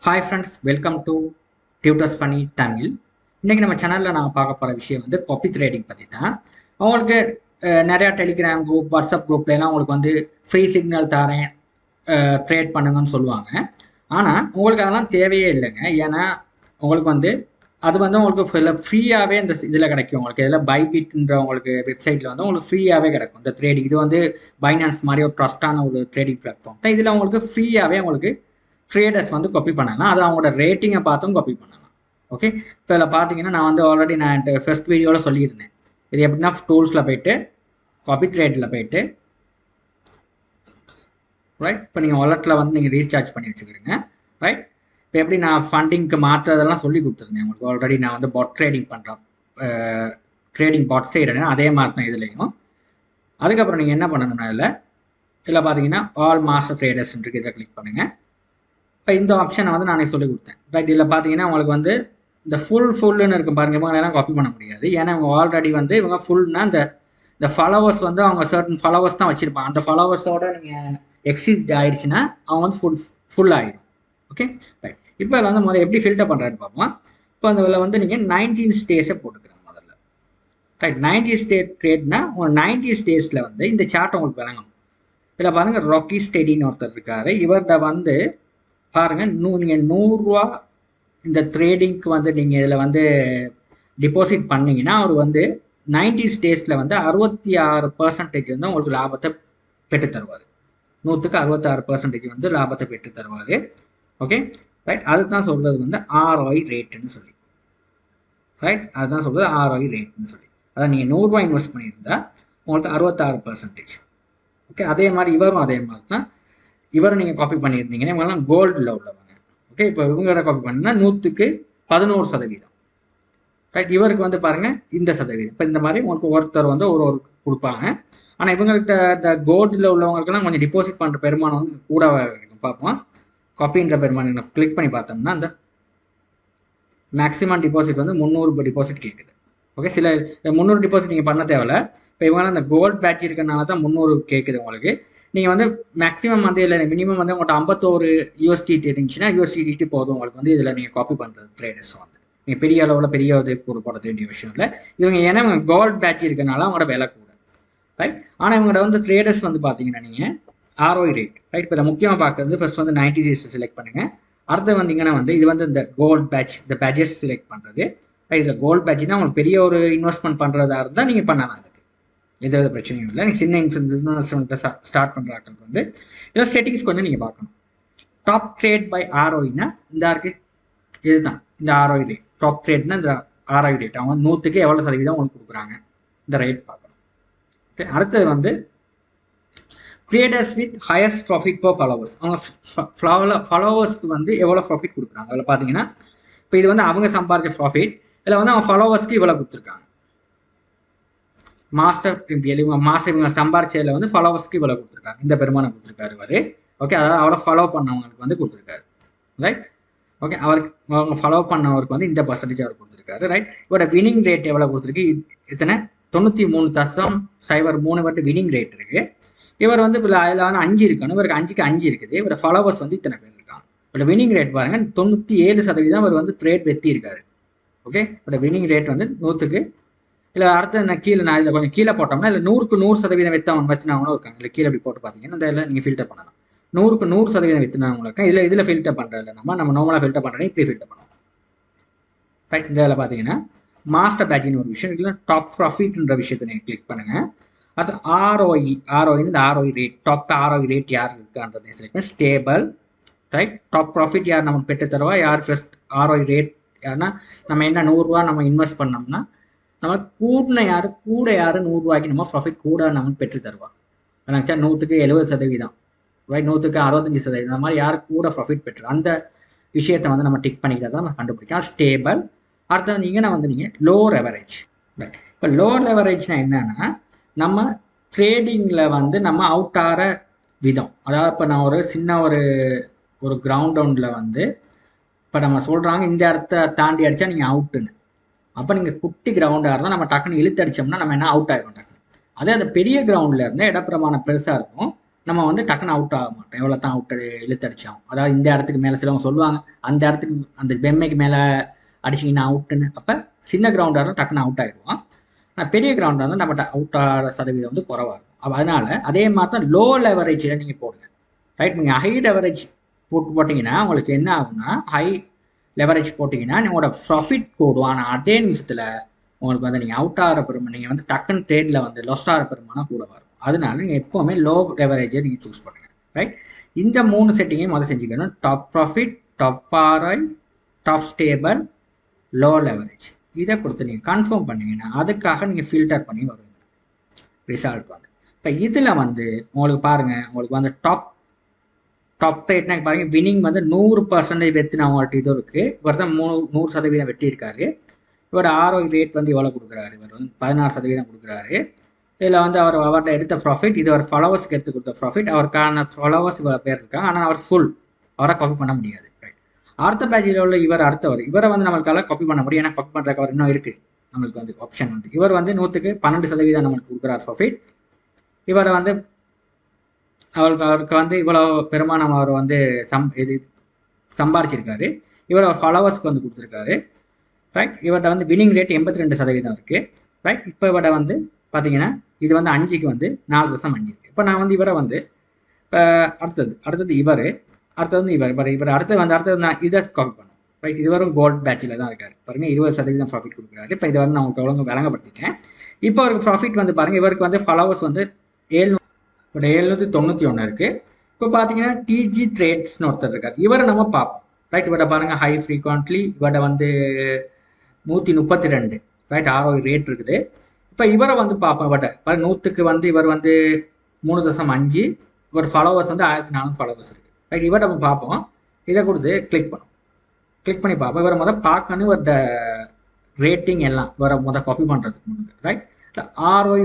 Hi friends, welcome to Tutors Funny Tamil. இன்னைக்கு நம்ம சேனலில் நான் பார்க்க போகிற விஷயம் வந்து காப்பி ட்ரேடிங் பற்றி தான். அவங்களுக்கு நிறையா டெலிகிராம் குரூப் வாட்ஸ்அப் குரூப்லாம் உங்களுக்கு வந்து ஃப்ரீ சிக்னல் தரேன் ட்ரேட் பண்ணுங்கன்னு சொல்லுவாங்க. ஆனால் உங்களுக்கு அதெல்லாம் தேவையே இல்லைங்க. ஏன்னா உங்களுக்கு வந்து அது வந்து உங்களுக்கு ஃப்ரீயாகவே இந்த இதில் கிடைக்கும். உங்களுக்கு இதில் பைபிட்ன்ற உங்களுக்கு வெப்சைட்டில் வந்து உங்களுக்கு ஃப்ரீயாகவே கிடைக்கும் இந்த ட்ரேடிங். இது வந்து பைனான்ஸ் மாதிரி ஒரு ட்ரஸ்டான ஒரு ட்ரேடிங் பிளாட்ஃபார்ம் தான். இதில் உங்களுக்கு ஃப்ரீயாகவே உங்களுக்கு ட்ரேடர்ஸ் வந்து காப்பி பண்ணலாம். அது அவங்களோட ரேட்டிங்கை பார்த்தும் காப்பி பண்ணலாம். ஓகே, இப்போ இதில் பார்த்தீங்கன்னா நான் வந்து ஆல்ரெடி நான் ஃபர்ஸ்ட் வீடியோவில் சொல்லியிருந்தேன். இது எப்படின்னா டூல்ஸில் போயிட்டு காப்பி ட்ரேடில் போயிட்டு ரைட். இப்போ நீங்கள் வாலெட்டில் வந்து நீங்கள் ரீசார்ஜ் பண்ணி வச்சுக்கிறீங்க. ரைட், இப்போ எப்படி நான் ஃபண்டிங்க்கு மாற்றுறதெல்லாம் சொல்லி கொடுத்துருந்தேன் உங்களுக்கு ஆல்ரெடி. நான் வந்து பாட் ட்ரேடிங் பண்ணுறேன், ட்ரேடிங் பாட் செய்கிறேன். அதே மாதிரி தான் இதுலேயும். அதுக்கப்புறம் நீங்கள் என்ன பண்ணணும்னா இதில் பார்த்தீங்கன்னா ஆல் மாஸ்டர் ட்ரேடர்ஸ் இருக்கு, இதை கிளிக் பண்ணுங்கள். இப்போ இந்த ஆப்ஷனை வந்து நானே சொல்லி கொடுத்தேன். ரைட், இதில் பார்த்தீங்கன்னா உங்களுக்கு வந்து இந்த ஃபுல்லுன்னு இருக்கும் பாருங்கள். இவங்களெல்லாம் காப்பி பண்ண முடியாது. ஏன்னா இவங்க ஆல்ரெடி வந்து இவங்க ஃபுல்னா இந்த ஃபாலோவர்ஸ் வந்து அவங்க சர்டன் ஃபாலோவர்ஸ் தான் வச்சுருப்பாங்க. அந்த ஃபாலோவர்ஸோட நீங்கள் எக்ஸிட் ஆகிடுச்சுன்னா அவங்க வந்து ஃபுல் ஆகிடும். Okay, right. இப்போ இதில் வந்து முதல்ல எப்படி ஃபில்டர் பண்ணுறான்னு பார்ப்போம். இப்போ அந்த இதில் வந்து நீங்கள் 19 ஸ்டேஸை போட்டுக்கிறேன் முதல்ல. ரைட், 90 ஸ்டேட் ட்ரேட்னா உங்கள் 90 ஸ்டேஸில் வந்து இந்த சார்ட் உங்களுக்கு விளங்கணும். இதில் பாருங்கள் ராக்கி ஸ்டெடின்னு ஒருத்தர் இருக்காரு. இவர்கிட்ட வந்து பாருங்கள் நீங்கள் 100 ரூபா இந்த ட்ரேடிங்க்கு வந்து நீங்கள் இதில் வந்து டிபாசிட் பண்ணிங்கன்னா அவர் வந்து 90 ஸ்டேஸில் வந்து 66% வந்து உங்களுக்கு லாபத்தை பெற்று தருவார். 100க்கு 66% வந்து லாபத்தை பெற்று தருவார். Okay, right. அதுதான் சொல்கிறது வந்து ROI ரேட்டுன்னு சொல்லி. ரைட், அதுதான் சொல்கிறது ROI ரேட்டுன்னு சொல்லி. அதான் நீங்கள் 100 ரூபா இன்வெஸ்ட் பண்ணியிருந்தா உங்களுக்கு 66%. ஓகே, அதே மாதிரி இவரும் அதே மாதிரி தான். இவரை நீங்கள் காப்பி பண்ணியிருந்தீங்கன்னா இவங்கெல்லாம் கோல்டில் உள்ளவங்க. ஓகே, இப்போ இவங்களோட காப்பி பண்ணினா 100க்கு 11%. ரைட், இவருக்கு வந்து பாருங்கள் இந்த சதவீதம். இப்போ இந்த மாதிரி உங்களுக்கு ஒருத்தர் வந்து ஒரு கொடுப்பாங்க. ஆனால் இவங்கள்ட்ட இந்த கோல்டில் உள்ளவங்களுக்கெல்லாம் கொஞ்சம் டிபாசிட் பண்ணுற பெருமானம் வந்து கூட இருக்கும். பார்ப்போம், காப்பின்ற பெருமானம் கிளிக் பண்ணி பார்த்தோம்னா அந்த மேக்ஸிமம் டிபாசிட் வந்து 300 டிபாசிட் கேட்குது. ஓகே, சில 300 டிபாசிட் நீங்கள் பண்ண தேவையில்ல. இப்போ இவங்களாம் அந்த கோல்ட் பேட்ச் இருக்கிறனால தான் 300 கேட்குது உங்களுக்கு. நீங்கள் வந்து மேக்ஸிமம் வந்து இல்லை மினிமம் வந்து உங்கள்கிட்ட 51 USDT இருந்துச்சுன்னா USDT போதும் உங்களுக்கு வந்து இதில் நீங்கள் காப்பி பண்ணுறது ட்ரேடர்ஸ் வந்து. நீங்கள் பெரிய அளவில் பெரிய இது போட வேண்டிய விஷயம் இல்லை. இவங்க ஏன்னா இவங்க கோல்ட் பேட்ச் இருக்கிறனால அவங்களோட விலை கூட. ரைட், ஆனால் இவங்கள்ட்ட வந்து ட்ரேடர்ஸ் வந்து பார்த்தீங்கன்னா நீங்கள் ROI ரேட். ரைட், இப்போ முக்கியமாக பார்க்குறது ஃபர்ஸ்ட் வந்து 90 days செலக்ட் பண்ணுங்கள். அடுத்து வந்தீங்கன்னா வந்து இது வந்து இந்த கோல்ட் பேட்ச், இந்த பேட்சஸ் செலக்ட் பண்ணுறது. ரைட், இதில் கோல்ட் பேட்ச்னா உங்களுக்கு பெரிய ஒரு இன்வெஸ்ட்மெண்ட் பண்ணுறதா இருந்தால் நீங்கள் பண்ணலாம். அதுக்கு எந்த பிரச்சனையும் இல்லை. நீங்கள் சின்ன இன்வெஸ்ட்மெண்ட்டை ஸ்டார்ட் பண்ணுற ஆட்களுக்கு வந்து இதில் செட்டிங்ஸ் கொஞ்சம் நீங்கள் பார்க்கணும். டாப் ட்ரேட் பை ROIனா இந்த இருக்குது, இதுதான் இந்த ROI ரேட். டாப் ட்ரேட்னா இந்த ROI ரேட். அவங்க 100க்கு எவ்வளோ சதவீதம் உங்களுக்கு கொடுக்குறாங்க இந்த ரேட் பார்க்கணும். ஓகே, அடுத்தது வந்து creators with highest profit per followers. அவங்க ஃபாலோவர்ஸ்க்கு வந்து எவ்வளோ ப்ராஃபிட் கொடுக்குறாங்க அதில் பார்த்தீங்கன்னா இப்போ இது வந்து அவங்க சம்பாதிச்ச ப்ராஃபிட். இதில் வந்து அவங்க ஃபாலோவர்ஸ்க்கு இவ்வளோ கொடுத்துருக்காங்க. மாஸ்டர் இவங்க சம்பாரிச்சதில் வந்து ஃபாலோவர்ஸ்க்கு இவ்வளோ கொடுத்துருக்காங்க. இந்த பெருமானம் கொடுத்துருக்காரு இவர். ஓகே, அதாவது அவரை ஃபாலோ பண்ணவங்களுக்கு வந்து கொடுத்துருக்காரு. ரைட், ஓகே, அவங்க ஃபாலோ பண்ணவருக்கு வந்து இந்த பர்சன்டேஜ் அவர் கொடுத்துருக்காரு. ரைட், இவரோட வினிங் ரேட் எவ்வளோ கொடுத்துருக்கு? இத்தனை 93.03 வட்டு வினிங் ரேட் இருக்கு. இவர் வந்து அதில் வந்து 5 இருக்கணும். இவருக்கு 5க்கு 5 இருக்குது. இவரோட ஃபாலோவர்ஸ் வந்து இத்தனை பேர் இருக்காங்க. இவரோட வினிங் ரேட் பாருங்க 97% அவர் வந்து ட்ரேட் வெற்றி இருக்காரு. ஓகே, இவரோட வினிங் ரேட் வந்து 100க்கு இல்லை. அடுத்து நான் இதில் கொஞ்சம் கீழே போட்டோம்னா இல்லை 100க்கு 100% வச்சுனவங்களும் இருக்காங்க. இல்லை கீழே அப்படி போட்டு பார்த்தீங்கன்னா இந்த இதில் நீங்கள் ஃபில்டர் பண்ணலாம். 100க்கு 100% விற்றுனவங்களும் இருக்காங்க. இதில் ஃபில்டர் பண்ணுறதில்ல. நம்ம நார்மலாக ஃபில்டர் பண்ணுறோம், இப்படி ஃபில்டர் பண்ணுவோம். ரைட், இந்த இதில் பார்த்தீங்கன்னா மாஸ்டர் பேட்சின்னு ஒரு விஷயம் இல்லை. டாப் ப்ராஃபிட்ன்ற விஷயத்தை நீங்கள் கிளிக் பண்ணுங்கள். அது ROI இந்த ROI rate, top ROI rate யார் இருக்கான்றதை செலக்ட் பண்ணி ஸ்டேபிள். ரைட், டாப் ப்ராஃபிட் யார் நமக்கு பெற்று தருவா, யார் ஃபர்ஸ்ட் ROI ரேட் யாருன்னா நம்ம என்ன 100 ரூபா நம்ம இன்வெஸ்ட் பண்ணோம்னா நம்ம கூட யார் 100 ரூபாய்க்கு நம்ம ப்ராஃபிட் கூட நமக்கு பெற்று தருவாங்க. நினச்சா 100க்கு 70%. ரைட், 100க்கு 65%. அந்த மாதிரி யார் கூட ப்ராஃபிட் பெற்று அந்த விஷயத்தை வந்து நம்ம டிக் பண்ணிக்கிறத நம்ம கண்டுபிடிக்கலாம். ஸ்டேபிள். அடுத்தது நீங்கள் லோவர் லெவரேஜ். ரைட், இப்போ லோவர் லெவரேஜ்னா என்னன்னா நம்ம ட்ரேடிங்கில் வந்து நம்ம அவுட் ஆகிற விதம். அதாவது இப்போ நான் ஒரு சின்ன ஒரு கிரவுண்ட் ரவுண்டில் வந்து இப்போ நம்ம சொல்கிறாங்க இந்த இடத்த தாண்டி அடித்தா நீங்கள் அவுட்டுன்னு. அப்போ நீங்கள் குட்டி கிரவுண்டாக இருந்தால் நம்ம டக்குன்னு இழுத்து அடித்தோம்னா நம்ம என்ன அவுட் ஆகிடும் டக்குன்னு. அதே அந்த பெரிய கிரவுண்டில் இருந்தால் இடப்பிரமாணம் பெருசாக இருக்கும். நம்ம வந்து டக்குன்னு அவுட் ஆக மாட்டோம். எவ்வளோ தான் அவுட் இழுத்தடிச்சோம். அதாவது இந்த இடத்துக்கு மேலே சிலவங்க சொல்லுவாங்க, அந்த இடத்துக்கு அந்த பெம்மைக்கு மேலே அடிச்சிங்கன்னா அவுட்டுன்னு. அப்போ சின்ன கிரவுண்டாக இருந்தால் டக்குன்னு அவுட் ஆகிடுவோம். ஆனால் பெரிய கிரவுண்டாக இருந்தால் நம்ம அவுட் ஆகிற சதவீதம் வந்து குறவாக இருக்கும். அப்போ அதனால் அதே மாதிரி தான் லோ லெவரேஜில் நீங்கள் போடுங்க. ரைட், நீங்கள் ஹை லெவரேஜ் போட்டிங்கன்னா உங்களுக்கு என்ன ஆகும்னா, ஹை லெவரேஜ் போட்டிங்கன்னா உங்களோட ப்ராஃபிட் போடும். ஆனால் அதே நிமிஷத்தில் உங்களுக்கு வந்து நீங்கள் அவுட் ஆகிற பெருமை, நீங்கள் வந்து டக்குன்னு ட்ரேடில் வந்து லொஸ் ஆகிற பெருமானா கூட வரும். அதனால நீங்கள் எப்போவுமே லோ லெவரேஜை நீங்கள் சூஸ் பண்ணுங்கள். ரைட், இந்த 3 செட்டிங்கையும் முதல்ல செஞ்சுக்கணும். Top profit, top RI, top stable, low leverage. இதை கொடுத்து நீங்கள் கன்ஃபார்ம் பண்ணீங்கன்னா அதுக்காக நீங்கள் ஃபில்டர் பண்ணி வருவீங்க ரிசல்ட் வந்து. இப்போ இதில் வந்து உங்களுக்கு பாருங்கள், உங்களுக்கு வந்து டாப் ரேட்னா பாருங்க, வினிங் வந்து 100% வெற்றின அவங்கள்ட்ட இது இருக்குது. இவர் தான் 100% வெட்டி இருக்காரு. இவரோட ஆர்ஓஐ ரேட் வந்து எவ்வளோ கொடுக்குறாரு, இவர் வந்து 16% கொடுக்குறாரு. இதில் வந்து அவர்கிட்ட எடுத்த ப்ராஃபிட், இது ஒரு ஃபாலோவர்ஸ்க்கு எடுத்து கொடுத்த ப்ராஃபிட். அவருக்கான ஃபாலோவர்ஸ் இவ்வளோ பேர் இருக்காங்க, ஆனால் அவர் ஃபுல் அவரை காப்பி பண்ண முடியாது. அடுத்த பேட்சில் உள்ள இவர் அடுத்தவர், இவரை வந்து நம்மளுக்கால காப்பி பண்ண முடியும். ஏன்னா காப்பி பண்ணுறக்கு அவர் இன்னும் இருக்குது நம்மளுக்கு வந்து ஆப்ஷன் வந்து. இவர் வந்து 100க்கு 12% நம்மளுக்கு கொடுக்குறார் ப்ராஃபிட். இவரை வந்து அவருக்கு வந்து இவ்வளோ பெருமானம் அவர் வந்து சம்பாரிச்சிருக்காரு. இவரோட ஃபாலோவர்ஸ்க்கு வந்து கொடுத்துருக்காரு. ரைட், இவர்கிட்ட வந்து வினிங் ரேட் 82% இருக்குது. ரைட், இப்போ இவரை வந்து பார்த்தீங்கன்னா இது வந்து 5க்கு வந்து 4.5 இருக்குது. இப்போ நான் வந்து இவரை வந்து அடுத்தது இவர், அடுத்தது வந்து இவர் அடுத்தது நான் இதை காப்பி பண்ணும். ரைட், இது வரும் கோல்ட் பேட்சில் தான் இருக்காரு. பாருங்கள் 20% ப்ராஃபிட் கொடுக்குறாரு. இப்போ இதை வந்து நான் உங்களுக்கு ஒழுங்கு விளங்கப்படுத்திட்டேன். இப்போ அவருக்கு ப்ராஃபிட் வந்து பாருங்கள், இவருக்கு வந்து ஃபாலோவர்ஸ் வந்து 791 இருக்குது. இப்போ பார்த்தீங்கன்னா டிஜி ட்ரேட்ஸ்னு ஒருத்தர் இருக்கார். இவரை நம்ம பார்ப்போம். ரைட், இவரை பாருங்கள் ஹை ஃப்ரீக்வெண்ட்லி, இவரை வந்து 132 ரைட் ஆர்ஓஐ ரேட் இருக்குது. இப்போ இவரை வந்து பார்ப்போம். இவர்கிட்ட 100க்கு வந்து இவர் வந்து 3.5, இவர் ஃபாலோவர்ஸ் வந்து 1400 ஃபாலோவர்ஸ் இருக்குது. ரைட், இவரை நம்ம பார்ப்போம். இதை கொடுத்து கிளிக் பண்ணி பார்ப்போம். இவரை முதல் பார்க்கணும், இவரோட ரேட்டிங் எல்லாம் இவரை முதல் காப்பி பண்ணுறதுக்கு முன்னாடி. ரைட், ஆர்ஓஐ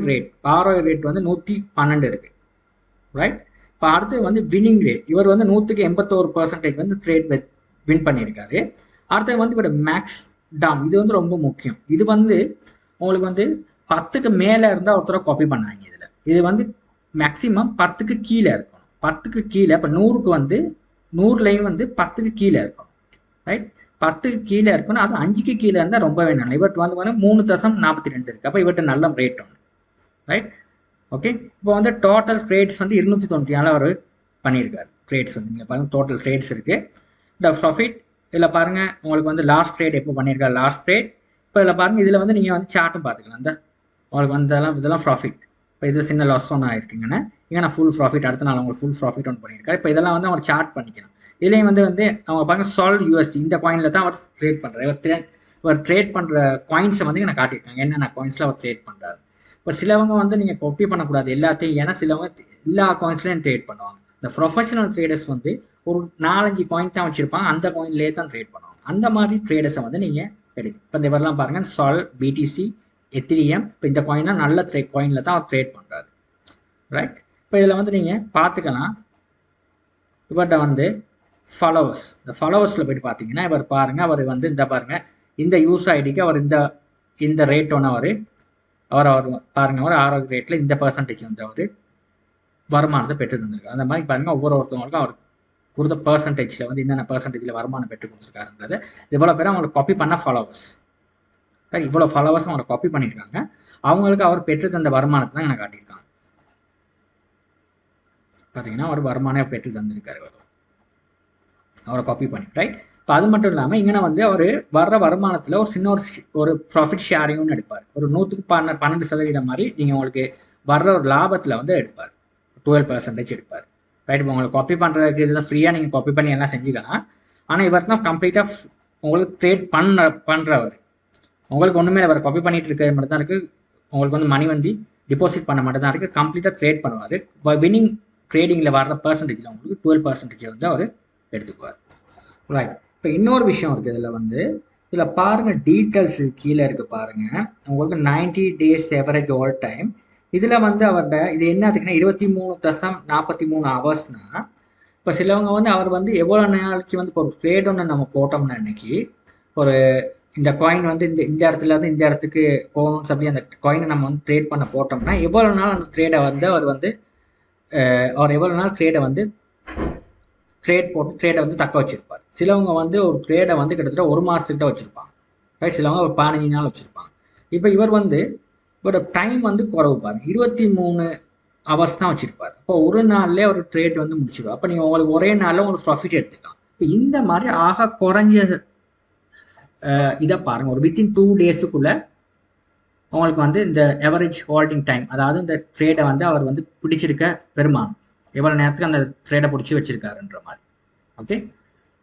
ரேட் வந்து 112 இருக்குது. ரைட், இப்போ அடுத்து வந்து வினிங் ரேட், இவர் வந்து 100க்கு 81% வந்து ட்ரேட் வின் பண்ணியிருக்காரு. அடுத்தது வந்து இவரோட மேக்ஸ் டவுன், இது வந்து ரொம்ப முக்கியம். இது வந்து உங்களுக்கு வந்து 10க்கு மேலே இருந்தால் ஒருத்தரை காப்பி பண்ணாங்க. இது வந்து மேக்ஸிமம் 10க்கு கீழே இருக்கணும். 10க்கு கீழே, இப்போ 100க்கு வந்து 100 லைன் வந்து 10க்கு கீழே இருக்கணும். ரைட், 10க்கு கீழே இருக்கணும். அது 5க்கு கீழே இருந்தால் ரொம்பவே நல்ல. இவர்கிட்ட வந்து 3.42 இருக்குது. அப்போ இவர்கிட்ட நல்ல ரேட் ஒன்று. Right, okay. இப்போ வந்து டோட்டல் ட்ரேட்ஸ் வந்து 294 அவர் பண்ணியிருக்காரு. ட்ரேட்ஸ் வந்து நீங்கள் பாருங்கள், டோட்டல் ட்ரேட்ஸ் இருக்குது. இந்த ப்ராஃபிட் இதில் பாருங்கள், உங்களுக்கு வந்து லாஸ்ட் ட்ரேட் எப்போ பண்ணியிருக்காரு, லாஸ்ட் ட்ரேட். இப்போ இதில் பாருங்கள், இதில் வந்து நீங்கள் வந்து சார்ட்டும் பார்த்துக்கலாம். இந்த உங்களுக்கு வந்து இதெல்லாம் ப்ராஃபிட். இப்போ இது சின்ன லாஸ் ஒன்று ஆயிருக்குங்கன்னா, இங்கே நான் ஃபுல் ப்ராஃபிட், அடுத்த நாள் உங்களுக்கு ஃபுல் ப்ராஃபிட் ஒன்று பண்ணியிருக்காரு. இப்போ இதெல்லாம் வந்து அவர் சார்ட் பண்ணிக்கலாம். இதுலேயும் வந்து அவங்க பாருங்கள், சால்வ் யூஎஸ்டி இந்த காயினில் தான் அவர் ட்ரேட் பண்ணுறாரு. இவர் ட்ரேட் பண்ணுற காயின்ஸை வந்து நான் காட்டியிருக்காங்க, என்னென்ன காயின்ஸில் அவர் ட்ரேட் பண்ணுறாரு. இப்போ சிலவங்க வந்து நீங்கள் காப்பி பண்ணக்கூடாது எல்லாத்தையும். ஏன்னா சிலவங்க எல்லா காயின்ஸ்லையும் ட்ரேட் பண்ணுவாங்க. இந்த ப்ரொஃபஷனல் ட்ரேடர்ஸ் வந்து ஒரு 4-5 காயின் தான் வச்சுருப்பாங்க, அந்த காயின்லேயே தான் ட்ரேட் பண்ணுவாங்க. அந்த மாதிரி ட்ரேடர்ஸை வந்து நீங்கள் எடுக்கும். இப்போ இந்த இவரெல்லாம் பாருங்கள், சால், பிடிசி, எத்திரியம், இப்போ இந்த காயினா நல்ல காயினில் தான் அவர் ட்ரேட் பண்ணுறாரு. ரைட், இப்போ இதில் வந்து நீங்கள் பார்த்துக்கலாம். இவர்கிட்ட வந்து ஃபாலோவர்ஸ், இந்த ஃபாலோவர்ஸில் போய்ட்டு பார்த்தீங்கன்னா இவர் பாருங்கள், அவர் வந்து இந்த பாருங்கள், இந்த யூஸ் ஐடிக்கு அவர் இந்த ரேட் ஒன்று அவர் பாருங்கள், அவர் ஆரோக்கிய ரேட்டில் இந்த பர்சன்டேஜ் வந்து அவர் வருமானத்தை பெற்று தந்திருக்காரு. அந்த மாதிரி பாருங்கள், ஒவ்வொருத்தவங்களுக்கும் அவர் கொடுத்த பர்சன்டேஜில் வந்து என்னென்ன பர்சன்டேஜில் வருமானம் பெற்று கொடுத்துருக்காருன்றது. இவ்வளோ பேர் அவங்களுக்கு காப்பி பண்ண ஃபாலோவர்ஸ். இவ்வளோ ஃபாலோவர்ஸ் அவங்களை காப்பி பண்ணியிருக்காங்க. அவங்களுக்கு அவர் பெற்று தந்த வருமானத்தை தான் எனக்கு காட்டியிருக்காங்க. பார்த்தீங்கன்னா அவர் வருமானம் பெற்று தந்திருக்காரு அவரை காப்பி பண்ணி. ரைட், இப்போ அது மட்டும் இல்லாமல் இங்கே வந்து அவர் வர்ற வருமானத்தில் ஒரு சின்ன ஒரு ப்ராஃபிட் ஷேரிங்னு எடுப்பார். ஒரு 100க்கு 12% மாதிரி நீங்கள் உங்களுக்கு வர்ற ஒரு லாபத்தில் வந்து எடுப்பார். 12% எடுப்பார். ரைட், இப்போ உங்களுக்கு காப்பி பண்ணுறதுக்கு இதெல்லாம் ஃப்ரீயாக நீங்கள் காப்பி பண்ணி எல்லாம் செஞ்சுக்கலாம். ஆனால் இவர் தான் கம்ப்ளீட்டாக உங்களுக்கு ட்ரேட் பண்ணுறவர். உங்களுக்கு ஒன்றுமே அவர் காப்பி பண்ணிட்டு இருக்க மட்டும் தான் இருக்குது. உங்களுக்கு வந்து மணி வந்து டிபாசிட் பண்ண மட்டும் தான் இருக்குது. கம்ப்ளீட்டாக ட்ரேட் பண்ணுவார். வின்னிங் ட்ரேடிங்கில் வர்ற பர்சன்டேஜில் உங்களுக்கு 12% வந்து அவர் எடுத்துக்குவார். ரைட், இப்போ இன்னொரு விஷயம் இருக்குது. இதில் பாருங்கள், டீட்டெயில்ஸு கீழே இருக்குது பாருங்கள். உங்களுக்கு 90 days எவரேஜ் ஆல் டைம். இதில் வந்து அவர்கிட்ட இது என்ன இருக்குன்னா 23.43 ஹவர்ஸ்னா, இப்போ சிலவங்க வந்து அவர் வந்து எவ்வளோ நாளைக்கு வந்து ஒரு ட்ரேட் ஒன்று நம்ம போட்டோம்னா இன்னைக்கு ஒரு இந்த காயின் வந்து இந்த இடத்துல இருந்து இந்த இடத்துக்கு போகணும்னு சொல்லி அந்த காயினை நம்ம வந்து ட்ரேட் பண்ண போட்டோம்னா எவ்வளோ நாள் அந்த ட்ரேடை வந்து அவர் வந்து அவர் எவ்வளோ நாள் ட்ரேடை வந்து ட்ரேட் போட்டு ட்ரேடை வந்து தக்க வச்சுருப்பார். சிலவங்க வந்து ஒரு ட்ரேடை வந்து கிட்டத்தட்ட 1 மாதத்துக்கிட்ட வச்சுருப்பாங்க, ரைட். சிலவங்க ஒரு 15 நாள் வச்சுருப்பாங்க. இப்போ இவர் வந்து இவரோட டைம் வந்து குறவு பாருங்க, 23 ஹவர்ஸ் தான் வச்சுருப்பார். அப்போ ஒரு நாள்லேயே ஒரு ட்ரேட் வந்து முடிச்சிடுவார். அப்போ நீங்கள் உங்களுக்கு ஒரே நாளில் உங்களுக்கு ப்ராஃபிட் எடுத்துக்கலாம். இப்போ இந்த மாதிரி ஆக குறைஞ்ச இதை பாருங்கள், ஒரு வித்தின் 2 டேஸுக்குள்ளே உங்களுக்கு வந்து இந்த எவரேஜ் ஹோல்டிங் டைம், அதாவது இந்த ட்ரேடை வந்து அவர் வந்து பிடிச்சிருக்க பெருமானம், எவ்வளோ நேரத்துக்கு அந்த ட்ரேடை பிடிச்சி வச்சிருக்காருன்ற மாதிரி. ஓகே,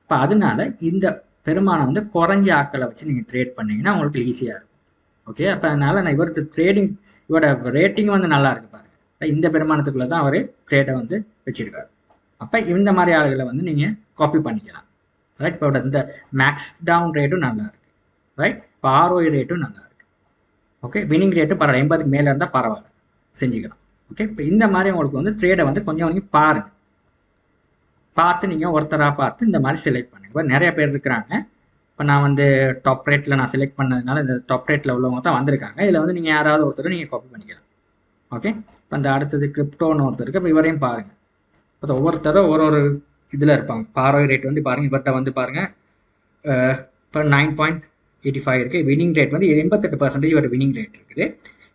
இப்போ அதனால இந்த பெருமானம் வந்து குறைஞ்ச ஆக்களை வச்சு நீங்கள் ட்ரேட் பண்ணிங்கன்னா உங்களுக்கு ஈஸியாக இருக்கும். ஓகே, அப்போ அதனால் நான் இவருக்கு ட்ரேடிங், இவரோட ரேட்டிங் வந்து நல்லா இருக்கு பாருங்கள். இந்த பெருமானத்துக்குள்ளே தான் அவர் ட்ரேடை வந்து வச்சுருக்காரு. அப்போ இந்த மாதிரி ஆளுகளை வந்து நீங்கள் காப்பி பண்ணிக்கலாம், ரைட். இப்போ இந்த மேக்ஸ் டவுன் ரேட்டும் நல்லா இருக்குது, ரைட். இப்போ ROI ரேட்டும் நல்லா இருக்குது. ஓகே, வினிங் ரேட்டு பரவாயில்ல, 80க்கு மேலே இருந்தால் பரவாயில்ல, செஞ்சுக்கலாம். ஓகே, இப்போ இந்த மாதிரி உங்களுக்கு வந்து ட்ரேடை வந்து கொஞ்சம் கொஞ்சம் பாருங்கள், பார்த்து நீங்கள் ஒருத்தராக பார்த்து இந்த மாதிரி செலக்ட் பண்ணுங்கள். இப்போ நிறைய பேர் இருக்கிறாங்க. இப்போ நான் வந்து டாப் ரேட்டில் நான் செலக்ட் பண்ணதுனால இந்த டாப் ரேட்டில் உள்ளவங்க தான் வந்திருக்காங்க. இதில் வந்து நீங்கள் யாராவது ஒருத்தர் நீங்கள் காப்பி பண்ணிக்கலாம். ஓகே, இப்போ அந்த அடுத்தது கிரிப்டோன்னு ஒருத்தர் இருக்குது. இப்போ இவரையும் பாருங்கள். இப்போ ஒவ்வொருத்தரும் ஒரு இதில் இருப்பாங்க. ROI ரேட் வந்து பாருங்கள், இவர்கிட்ட வந்து பாருங்கள் இப்போ 9.85 இருக்குது. வினிங் ரேட் வந்து 88% இவர் வினிங் ரேட் இருக்குது.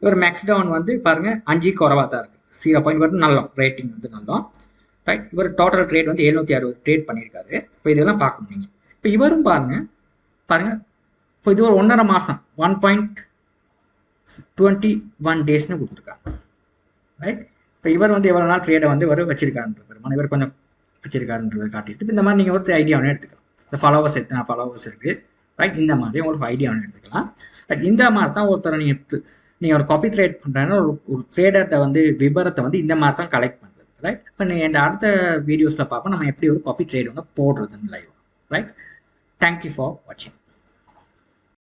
இவர் மேக்ஸ் டவுன் வந்து பாருங்கள் 5 குறவாக தான் இருக்குது, 0.1 நல்ல ரேட்டிங் வந்து நல்லா, ரைட். இவர் டோட்டல் ட்ரேட் வந்து 760 ட்ரேட் பண்ணியிருக்காரு. இப்போ இதெல்லாம் பார்க்கணும் நீங்கள். இப்போ இவரும் பாருங்கள், இப்போ இது ஒரு 1.5 மாதம் 1.21 டேஸ்னு கொடுத்துருக்காங்க, ரைட். இப்போ இவர் வந்து எவ்வளோ நாள் ட்ரேடை வந்து இவர் வச்சிருக்காருன்றது, இவர் கொஞ்சம் வச்சிருக்காருன்றதை காட்டிட்டு இந்த மாதிரி நீங்கள் ஒரு ஐடியாவே எடுத்துக்கலாம். இந்த ஃபாலோவர்ஸ் எத்தனை ஃபாலோவர்ஸ் இருக்குது, ரைட். இந்த மாதிரி உங்களுக்கு ஐடியாவே எடுத்துக்கலாம். பட் இந்த மாதிரி தான் ஒருத்தரை நீங்கள் ஒரு காப்பி ட்ரேட் பண்ணுறேன்னா ஒரு ட்ரேடர்கிட்ட வந்து விபரத்தை வந்து இந்த மாதிரி தான் கலெக்ட் பண்ணுறது, ரைட். இப்போ நீங்கள் அடுத்த வீடியோஸில் பார்ப்போம் நம்ம எப்படி ஒரு காப்பி ட்ரேட் வந்து போடுறதுன்னு லைவ், ரைட். தேங்க்யூ ஃபார் வாட்சிங்.